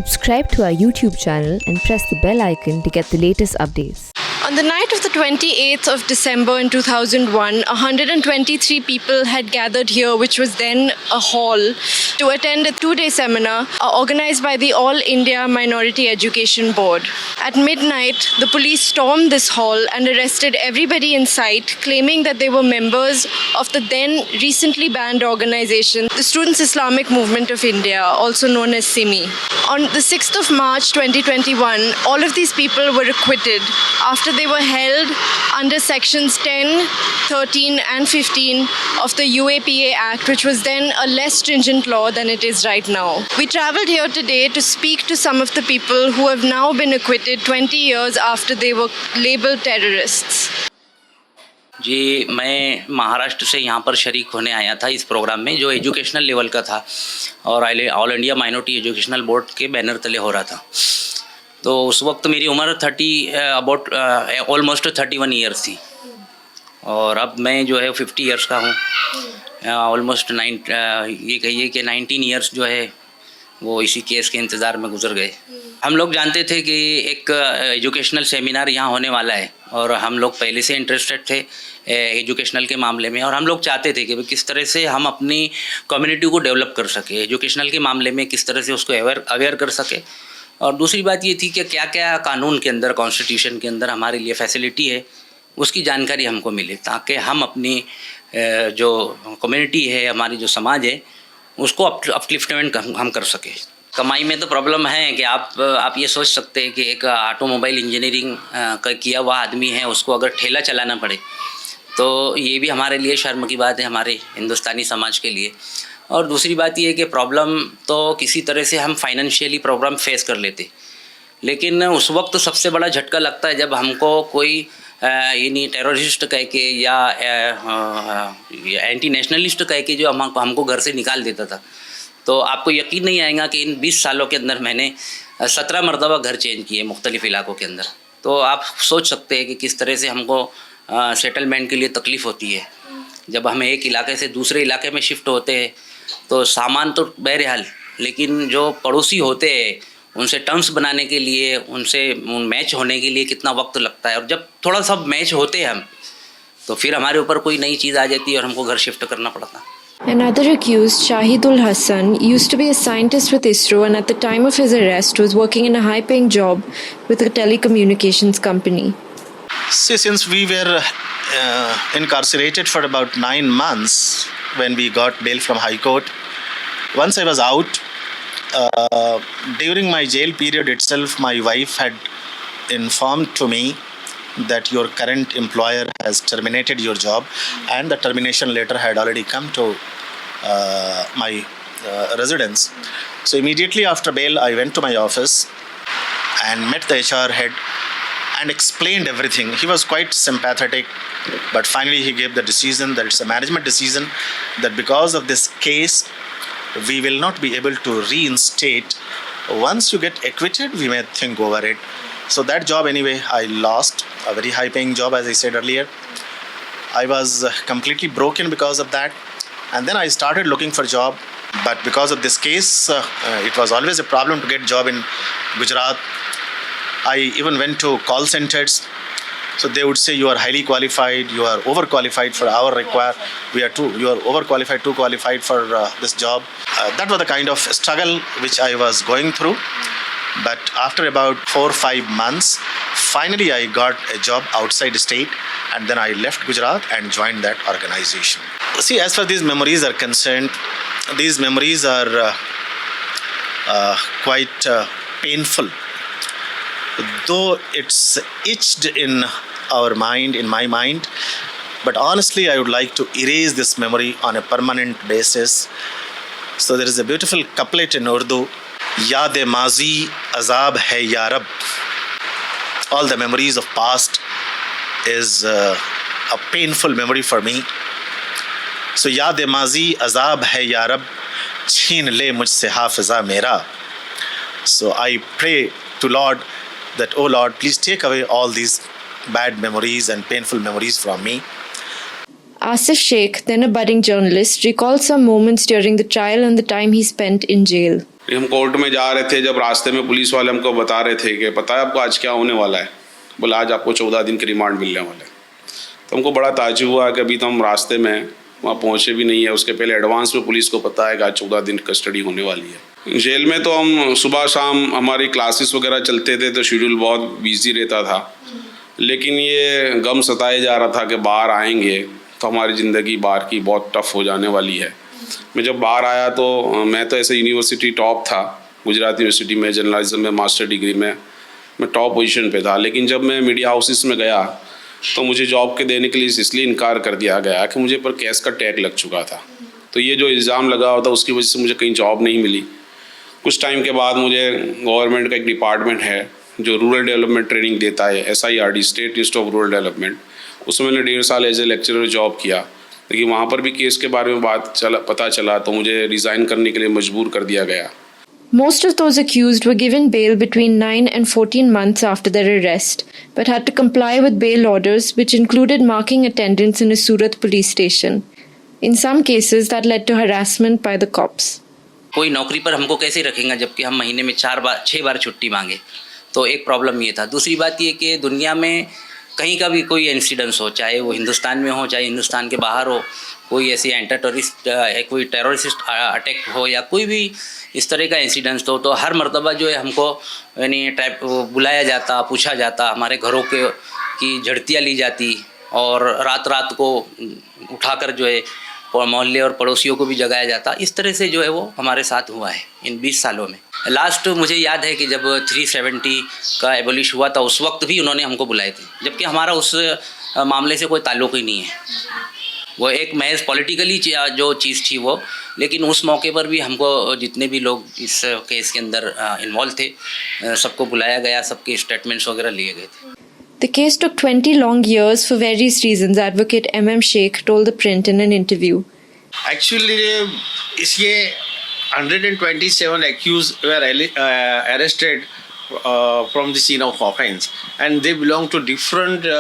Subscribe to our YouTube channel and press the bell icon to get the latest updates. On the night of the 28th of December in 2001, 123 people had gathered here, which was then a hall, to attend a two-day seminar organized by the All India Minority Education Board. At midnight, the police stormed this hall and arrested everybody in sight, claiming that they were members of the then recently banned organization, the Students' Islamic Movement of India, also known as SIMI. On the 6th of March 2021, all of these people were acquitted after they were held under sections 10, 13 and 15 of the UAPA Act, which was then a less stringent law than it is right now. We travelled here today to speak to some of the people who have now been acquitted 20 years after they were labelled terrorists. जी, मैं महाराष्ट्र से यहाँ पर शरीक होने आया था इस programme में, जो एजुकेशनल लेवल का था और all India minority educational board के बैनर तले हो रहा था। तो उस वक्त मेरी उम्र ऑलमोस्ट 31 ईयर्स थी और अब मैं जो है 50 ईयर्स का हूँ। ऑलमोस्ट ये कहिए कि 19 ईयर्स जो है वो इसी केस के इंतज़ार में गुजर गए। हम लोग जानते थे कि एक एजुकेशनल सेमिनार यहाँ होने वाला है और हम लोग पहले से इंटरेस्टेड थे एजुकेशनल के मामले में, और हम लोग चाहते थे कि किस तरह से हम अपनी कम्युनिटी को डेवलप कर सके, एजुकेशनल के मामले में किस तरह से उसको अवेयर कर सके। और दूसरी बात ये थी कि क्या क्या कानून के अंदर, कॉन्स्टिट्यूशन के अंदर हमारे लिए फैसिलिटी है, उसकी जानकारी हमको मिले, ताकि हम अपनी जो कम्युनिटी है, हमारी जो समाज है, उसको अपलिफ्टमेंट हम कर सकें। कमाई में तो प्रॉब्लम है कि आप ये सोच सकते हैं कि एक ऑटोमोबाइल इंजीनियरिंग का किया हुआ आदमी है, उसको अगर ठेला चलाना पड़े तो ये भी हमारे लिए शर्म की बात है, हमारे हिंदुस्तानी समाज के लिए। और दूसरी बात ये है कि प्रॉब्लम तो किसी तरह से हम फाइनेंशियली प्रॉब्लम फेस कर लेते, लेकिन उस वक्त सबसे बड़ा झटका लगता है जब हमको कोई यानी टेररिस्ट कह के या एंटी नेशनलिस्ट कह के जो हमको घर से निकाल देता था। तो आपको यकीन नहीं आएगा कि इन 20 सालों के अंदर मैंने 17 मरतबा घर चेंज किए मुख्तलिफ़ इलाकों के अंदर। तो आप सोच सकते हैं कि किस तरह से हमको सेटलमेंट के लिए तकलीफ़ होती है। जब हम एक इलाके से दूसरे इलाके में शिफ्ट होते हैं तो सामान तो बहरहाल, लेकिन जो पड़ोसी होते हैं उनसे टर्म्स बनाने के लिए, उनसे मैच होने के लिए कितना वक्त लगता है, और जब थोड़ा सा मैच होते हैं हम तो फिर हमारे ऊपर कोई नई चीज़ आ जाती है और हमको घर शिफ्ट करना पड़ता। Another accused, Shahidul Hassan, used to be a scientist with ISRO and at the time of his arrest was working in a high-paying job with a telecommunications company. See, since we were incarcerated for about 9 months when we got bail from High Court, once I was out, during my jail period itself, my wife had informed to me that your current employer has terminated your job, and the termination letter had already come to my residence. So immediately after bail, I went to my office and met the HR head and explained everything. He was quite sympathetic, but finally he gave the decision that it's a management decision that because of this case, we will not be able to reinstate. Once you get acquitted, we may think over it. So that job anyway, I lost, a very high paying job, as I said earlier. I was completely broken because of that. And then I started looking for a job. But because of this case, it was always a problem to get a job in Gujarat. I even went to call centers. So they would say you are highly qualified, you are overqualified for our require. You are overqualified, too qualified for this job. That was the kind of struggle which I was going through. But after about 4 or 5 months, finally I got a job outside the state, and then I left Gujarat and joined that organization. See, as far as these memories are concerned, these memories are quite painful. Though it's etched in our mind, in my mind, but honestly I would like to erase this memory on a permanent basis. So there is a beautiful couplet in Urdu, Yaad-e Mazi Azab hai ya Rab. All the memories of past is a painful memory for me. So Yaad-e Mazi Azab hai ya Rab, chheen le mujhse hafiza mera. So I pray to Lord that, oh Lord, please take away all these bad memories and painful memories from me. Asif Sheikh, then a budding journalist, recalls some moments during the trial and the time he spent in jail. हम court में जा रहे थे, जब रास्ते में police वाले हमको बता रहे थे कि पता है आपको आज क्या होने वाला है, बोला आज आपको 14 दिन की रिमांड मिलने वाला है। तो हमको बड़ा ताज्जुब हुआ कि अभी तो हम रास्ते में वहाँ पहुँचे भी नहीं है, उसके पहले एडवांस में पुलिस को पता है कि आज 14 दिन कस्टडी होने वाली है। जेल में तो हम सुबह शाम हमारी क्लासेस वगैरह चलते थे तो शेड्यूल बहुत बिजी रहता था, लेकिन ये गम सताए जा रहा था कि बाहर आएंगे तो हमारी ज़िंदगी बाहर की बहुत टफ हो जाने वाली है। मैं जब बाहर आया तो मैं तो ऐसे यूनिवर्सिटी टॉप था, गुजरात यूनिवर्सिटी में जर्नलिज्म में मास्टर डिग्री में मैं टॉप पोजीशन पे था, लेकिन जब मैं मीडिया हाउसेस में गया तो मुझे जॉब के देने के लिए इसलिए इनकार कर दिया गया कि मुझे पर केस का टैग लग चुका था। तो ये जो इल्ज़ाम लगा हुआ था उसकी वजह से मुझे कहीं जॉब नहीं मिली। कुछ टाइम के बाद मुझे गवर्नमेंट का एक डिपार्टमेंट है जो रूरल डेवलपमेंट ट्रेनिंग देता है, SIRD state institute of rural development, उसमें मैंने 1.5 साल एज ए लेक्चरर जॉब किया, लेकिन वहाँ पर भी केस के बारे में पता चला तो मुझे रिज़ाइन करने के लिए मजबूर कर दिया गया। Most of those accused were given bail between 9 and 14 months after their arrest, but had to comply with bail orders which included marking attendance in a Surat police station. In some cases, that led to harassment by the cops. कोई नौकरी पर हमको कैसे रखेंगे जबकि हम महीने में 6 बार छुट्टी मांगे, तो एक प्रॉब्लम ये था। दूसरी बात ये कि दुनिया में कहीं का भी कोई इंसिडेंस हो, चाहे वो हिंदुस्तान में हो चाहे हिंदुस्तान के बाहर हो, कोई ऐसी कोई टेररिस्ट अटैक हो या कोई भी इस तरह का इंसिडेंस तो हर मर्तबा जो है हमको यानी बुलाया जाता, पूछा जाता, हमारे घरों की झड़तियाँ ली जाती और रात रात को उठाकर जो है मोहल्ले और पड़ोसियों को भी जगाया जाता। इस तरह से जो है वो हमारे साथ हुआ है इन 20 सालों में। लास्ट मुझे याद है कि जब 370 का एबोलिश हुआ था उस वक्त भी उन्होंने हमको बुलाए थे, जबकि हमारा उस मामले से कोई ताल्लुक़ ही नहीं है। वो एक महज पॉलिटिकली जो चीज़ थी वो, लेकिन उस मौके पर भी हमको जितने भी लोग इस केस के अंदर इन्वॉल्व थे सबको बुलाया गया, सबके स्टेटमेंट्स वगैरह लिए गए थे। The case took 20 long years for various reasons, Advocate M.M. Sheikh told the print in an interview. Actually, इसके 127 accused were arrested from the scene of offense, and they belong to different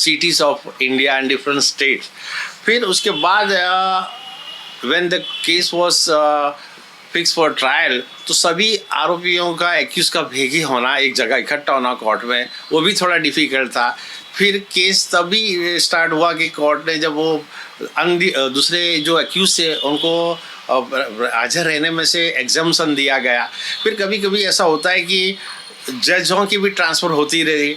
cities of India and different states. फिर उसके बाद when the case was fix for trial, तो सभी आरोपियों का accused का भेगी होना, एक जगह इकट्ठा होना कोर्ट में, वो भी थोड़ा डिफ़िकल्ट था। फिर केस तभी स्टार्ट हुआ कि कोर्ट ने जब वो दूसरे जो एक्यूज थे उनको हाजिर रहने में से एग्जाम्पशन दिया गया। फिर कभी कभी ऐसा होता है कि जजों की भी ट्रांसफ़र होती रही,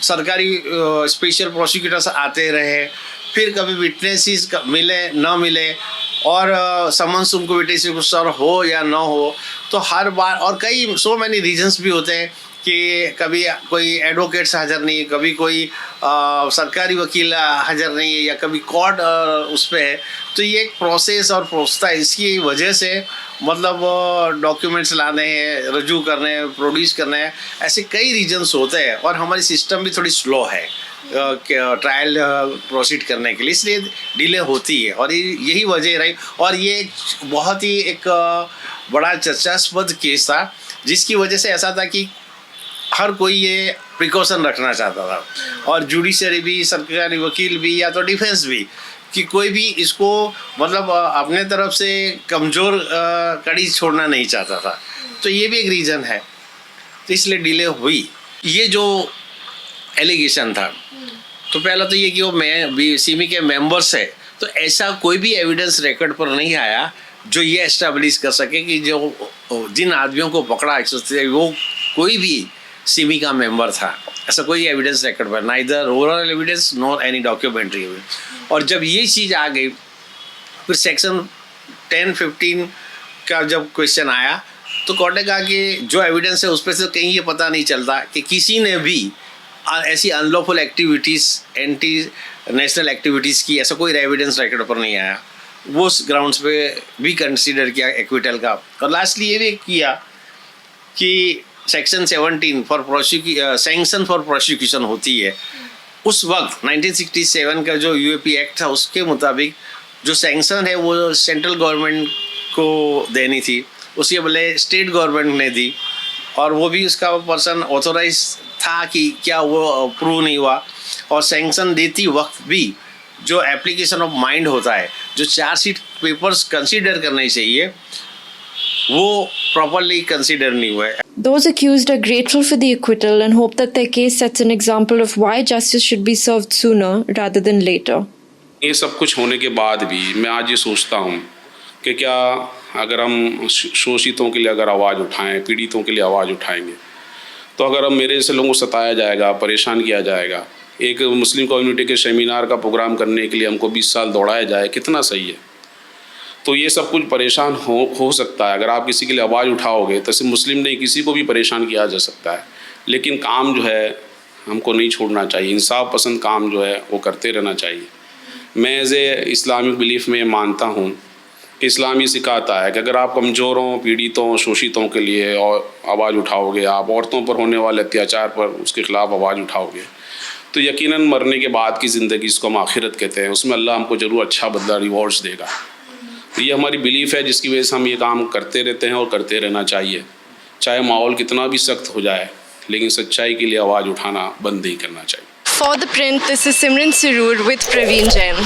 सरकारी स्पेशल प्रोसिक्यूटर्स आते रहे, फिर कभी विटनेसेस मिले ना मिले, और समन्स उनको विटनेसेस को सर हो या ना हो, तो हर बार और कई सो मैनी रीजंस भी होते हैं कि कभी कोई एडवोकेट्स हाजिर नहीं है, कभी कोई सरकारी वकील हाजिर नहीं है, या कभी कोर्ट उस पर है। तो ये एक प्रोसेस और प्रोसेस है, इसकी वजह से मतलब डॉक्यूमेंट्स लाने हैं, रजू करने हैं, प्रोड्यूस करने हैं, ऐसे कई रीजंस होते हैं। और हमारी सिस्टम भी थोड़ी स्लो है ट्रायल प्रोसीड करने के लिए, इसलिए डिले होती है, और यही वजह रही। और ये बहुत ही एक बड़ा चर्चास्पद केस था, जिसकी वजह से ऐसा था कि हर कोई ये प्रिकॉशन रखना चाहता था, और जुडिशरी भी, सरकारी वकील भी, या तो डिफेंस भी, कि कोई भी इसको मतलब अपने तरफ से कमज़ोर कड़ी छोड़ना नहीं चाहता था। तो ये भी एक रीज़न है, तो इसलिए डिले हुई। ये जो एलिगेशन था, तो पहला तो ये कि वो सीमी के मेंबर्स है, तो ऐसा कोई भी एविडेंस रिकॉर्ड पर नहीं आया जो ये एस्टेब्लिश कर सके कि जो जिन आदमियों को पकड़ा 103 वो कोई भी सीमी का मेंबर था। ऐसा कोई एविडेंस रिकॉर्ड पर, neither oral evidence nor any documentary evidence. और जब ये चीज़ आ गई, फिर सेक्शन 10-15 का जब क्वेश्चन आया, तो कोर्ट ने कहा कि जो एविडेंस है उस पर से कहीं ये पता नहीं चलता कि किसी ने भी ऐसी unlawful activities, anti national activities की, ऐसा कोई एविडेंस रिकॉर्ड पर नहीं आया। वो उस ग्राउंड्स पे भी कंसीडर किया एक्विटल का। और लास्टली ये भी किया कि section 17 for sanction for prosecution होती है, उस वक्त 1967 का जो यूएपी एक्ट था उसके मुताबिक जो सैंक्शन है वो सेंट्रल गवर्नमेंट को देनी थी, उसके बदले स्टेट गवर्नमेंट ने दी, और वो भी उसका पर्सन ऑथोराइज था कि क्या वो अप्रूव नहीं हुआ। और सैंक्शन देती वक्त भी जो एप्लीकेशन ऑफ माइंड होता है, जो चार्जशीट पेपर्स कंसीडर करने चाहिए, वो प्रॉपरली कंसिडर नहीं हुआ है। Those accused are grateful for the acquittal and hope that their case sets an example of why justice should be served sooner rather than later. ये सब कुछ होने के बाद भी मैं आज ये सोचता हूँ कि क्या अगर हम शोषितों के लिए अगर आवाज़ उठाएं, पीड़ितों के लिए आवाज़ उठाएंगे, तो अगर हम मेरे जैसे लोगों को सताया जाएगा, परेशान किया जाएगा, एक मुस्लिम कम्युनिटी के सेमिनार का प्रोग्राम करने के लिए हमको 20 साल दौड़ाया जाए, कितना सही है। तो ये सब कुछ परेशान हो सकता है। अगर आप किसी के लिए आवाज़ उठाओगे तो सिर्फ मुस्लिम नहीं, किसी को भी परेशान किया जा सकता है, लेकिन काम जो है हमको नहीं छोड़ना चाहिए। इंसाफ पसंद काम जो है वो करते रहना चाहिए। मैं एज ए इस्लामिक बिलीफ में मानता हूँ कि इस्लाम ये सिखाता है कि अगर आप कमज़ोरों, पीड़ितों, शोषितों के लिए और आवाज़ उठाओगे, आप औरतों पर होने वाले अत्याचार पर उसके ख़िलाफ़ आवाज़ उठाओगे, तो यकीनन मरने के बाद की ज़िंदगी, इसको हम आखिरत कहते हैं, उसमें अल्लाह हमको ज़रूर अच्छा बदला, रिवॉर्ड्स देगा। तो ये हमारी बिलीफ है जिसकी वजह से हम ये काम करते रहते हैं और करते रहना चाहिए, चाहे माहौल कितना भी सख्त हो जाए, लेकिन सच्चाई के लिए आवाज़ उठाना बंद नहीं करना चाहिए। For The Print, this is Simran Sarur with Praveen Jain.